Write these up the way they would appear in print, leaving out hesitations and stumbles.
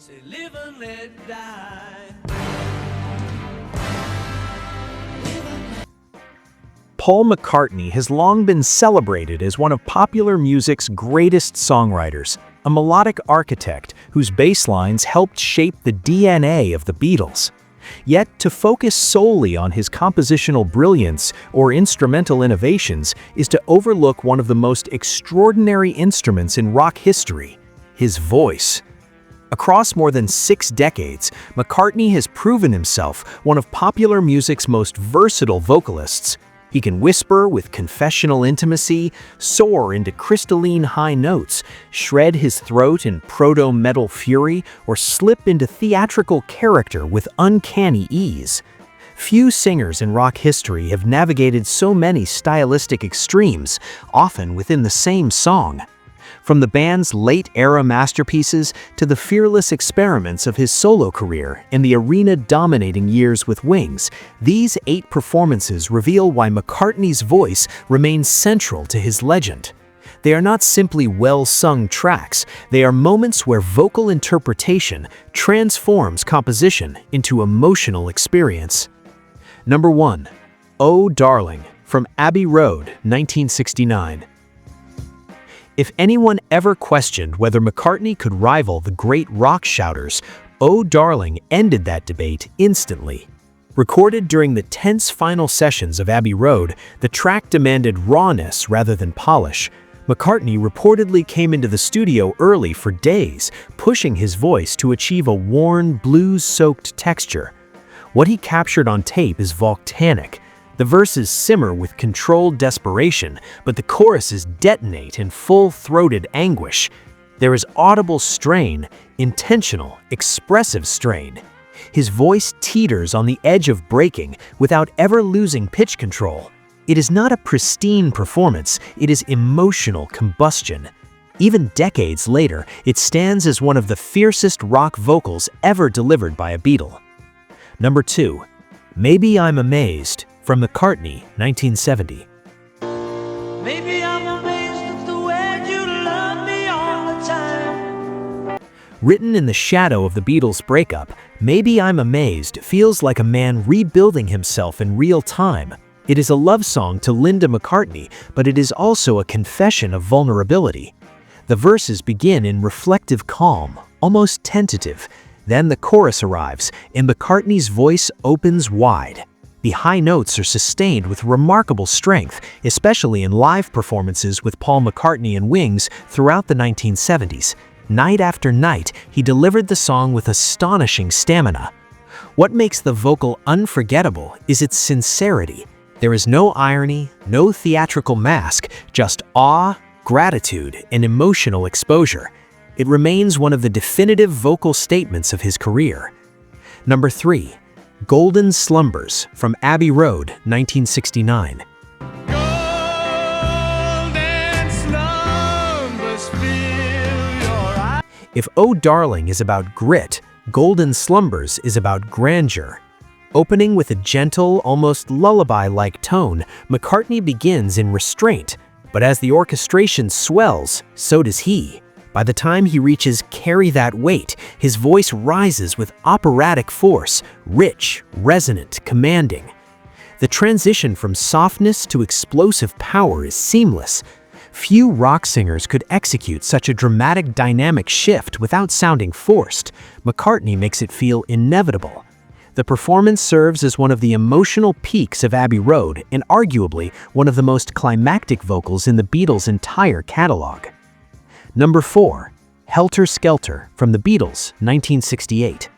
Say live and let die. Paul McCartney has long been celebrated as one of popular music's greatest songwriters, a melodic architect whose bass lines helped shape the DNA of the Beatles. Yet, to focus solely on his compositional brilliance or instrumental innovations is to overlook one of the most extraordinary instruments in rock history, his voice. Across more than 6 decades, McCartney has proven himself one of popular music's most versatile vocalists. He can whisper with confessional intimacy, soar into crystalline high notes, shred his throat in proto-metal fury, or slip into theatrical character with uncanny ease. Few singers in rock history have navigated so many stylistic extremes, often within the same song. From the band's late-era masterpieces to the fearless experiments of his solo career and the arena-dominating years with Wings, these 8 performances reveal why McCartney's voice remains central to his legend. They are not simply well-sung tracks, they are moments where vocal interpretation transforms composition into emotional experience. Number 1. Oh Darling, from Abbey Road, 1969. If anyone ever questioned whether McCartney could rival the great rock shouters, Oh Darling ended that debate instantly. Recorded during the tense final sessions of Abbey Road, the track demanded rawness rather than polish. McCartney reportedly came into the studio early for days, pushing his voice to achieve a worn, blues-soaked texture. What he captured on tape is volcanic. The verses simmer with controlled desperation, but the choruses detonate in full-throated anguish. There is audible strain, intentional, expressive strain. His voice teeters on the edge of breaking without ever losing pitch control. It is not a pristine performance, it is emotional combustion. Even decades later, it stands as one of the fiercest rock vocals ever delivered by a Beatle. Number 2. Maybe I'm Amazed, from McCartney, 1970. Maybe I'm amazed at the way you love me all the time. Written in the shadow of the Beatles' breakup, Maybe I'm Amazed feels like a man rebuilding himself in real time. It is a love song to Linda McCartney, but it is also a confession of vulnerability. The verses begin in reflective calm, almost tentative. Then the chorus arrives, and McCartney's voice opens wide. The high notes are sustained with remarkable strength, especially in live performances with Paul McCartney and Wings throughout the 1970s. Night after night, he delivered the song with astonishing stamina. What makes the vocal unforgettable is its sincerity. There is no irony, no theatrical mask, just awe, gratitude, and emotional exposure. It remains one of the definitive vocal statements of his career. Number 3. Golden Slumbers, from Abbey Road, 1969. Golden slumbers fill your eyes. If Oh Darling is about grit, Golden Slumbers is about grandeur. Opening with a gentle, almost lullaby-like tone, McCartney begins in restraint, but as the orchestration swells, so does he. By the time he reaches Carry That Weight, his voice rises with operatic force, rich, resonant, commanding. The transition from softness to explosive power is seamless. Few rock singers could execute such a dramatic dynamic shift without sounding forced. McCartney makes it feel inevitable. The performance serves as one of the emotional peaks of Abbey Road and arguably one of the most climactic vocals in the Beatles' entire catalog. Number 4. Helter Skelter, from the Beatles, 1968.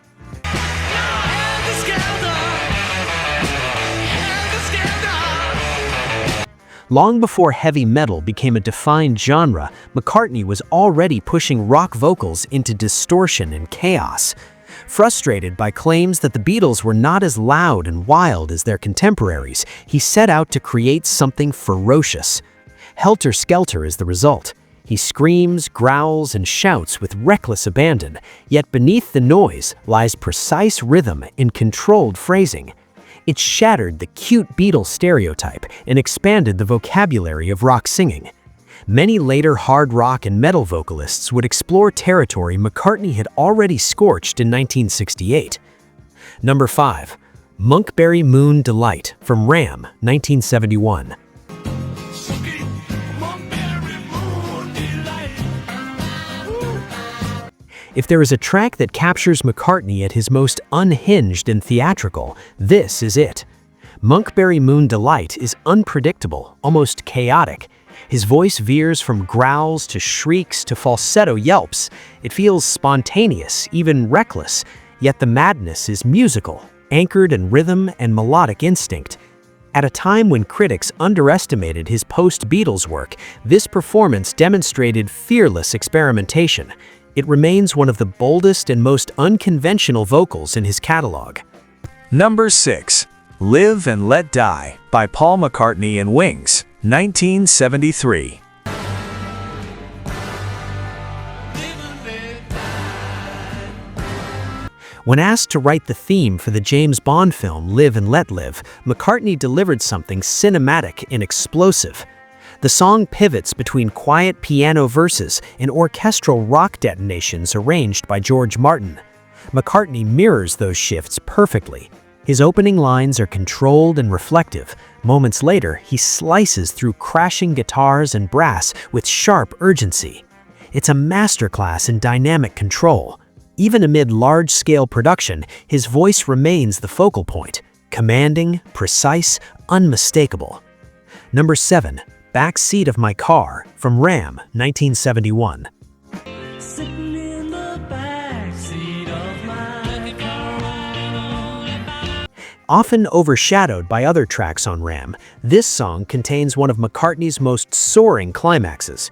Long before heavy metal became a defined genre, McCartney was already pushing rock vocals into distortion and chaos. Frustrated by claims that the Beatles were not as loud and wild as their contemporaries, he set out to create something ferocious. Helter Skelter is the result. He screams, growls, and shouts with reckless abandon, yet beneath the noise lies precise rhythm and controlled phrasing. It shattered the cute Beatles stereotype and expanded the vocabulary of rock singing. Many later hard rock and metal vocalists would explore territory McCartney had already scorched in 1968. Number 5. Monkberry Moon Delight from Ram, 1971. If there is a track that captures McCartney at his most unhinged and theatrical, this is it. Monkberry Moon Delight is unpredictable, almost chaotic. His voice veers from growls to shrieks to falsetto yelps. It feels spontaneous, even reckless, yet the madness is musical, anchored in rhythm and melodic instinct. At a time when critics underestimated his post-Beatles work, this performance demonstrated fearless experimentation. It remains one of the boldest and most unconventional vocals in his catalog. Number 6. Live and Let Die by Paul McCartney and Wings, 1973. When asked to write the theme for the James Bond film Live and Let Live, McCartney delivered something cinematic and explosive. The song pivots between quiet piano verses and orchestral rock detonations arranged by George Martin. McCartney mirrors those shifts perfectly. His opening lines are controlled and reflective. Moments later, he slices through crashing guitars and brass with sharp urgency. It's a masterclass in dynamic control. Even amid large-scale production, his voice remains the focal point, commanding, precise, unmistakable. Number 7. Back Seat of My Car from Ram, 1971. Sitting in the backseat of my car. Often overshadowed by other tracks on Ram, this song contains one of McCartney's most soaring climaxes.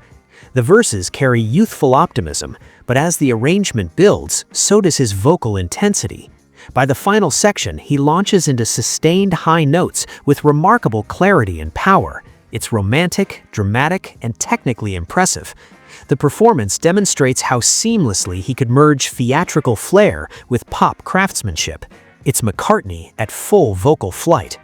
The verses carry youthful optimism, but as the arrangement builds, so does his vocal intensity. By the final section, he launches into sustained high notes with remarkable clarity and power. It's romantic, dramatic, and technically impressive. The performance demonstrates how seamlessly he could merge theatrical flair with pop craftsmanship. It's McCartney at full vocal flight.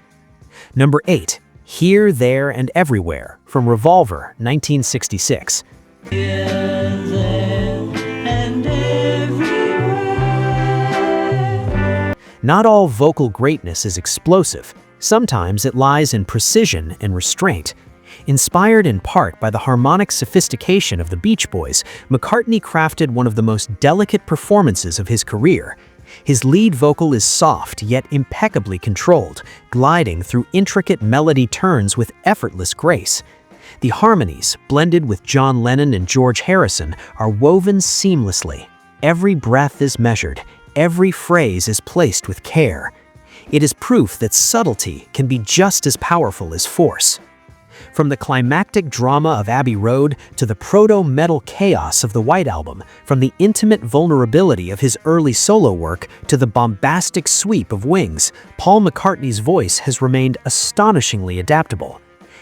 Number 8. Here, There, and Everywhere from Revolver, 1966. Here, there, and everywhere. Not all vocal greatness is explosive. Sometimes it lies in precision and restraint. Inspired in part by the harmonic sophistication of the Beach Boys, McCartney crafted one of the most delicate performances of his career. His lead vocal is soft yet impeccably controlled, gliding through intricate melody turns with effortless grace. The harmonies, blended with John Lennon and George Harrison, are woven seamlessly. Every breath is measured, every phrase is placed with care. It is proof that subtlety can be just as powerful as force. From the climactic drama of Abbey Road to the proto-metal chaos of the White Album, from the intimate vulnerability of his early solo work to the bombastic sweep of Wings, Paul McCartney's voice has remained astonishingly adaptable.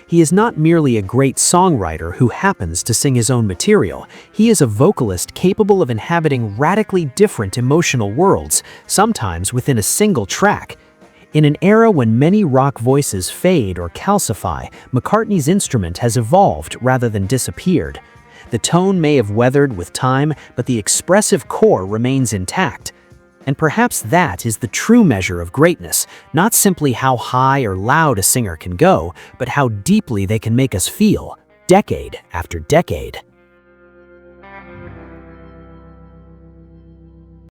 He is not merely a great songwriter who happens to sing his own material. He is a vocalist capable of inhabiting radically different emotional worlds, sometimes within a single track. In an era when many rock voices fade or calcify, McCartney's instrument has evolved rather than disappeared. The tone may have weathered with time, but the expressive core remains intact. And perhaps that is the true measure of greatness, not simply how high or loud a singer can go, but how deeply they can make us feel, decade after decade.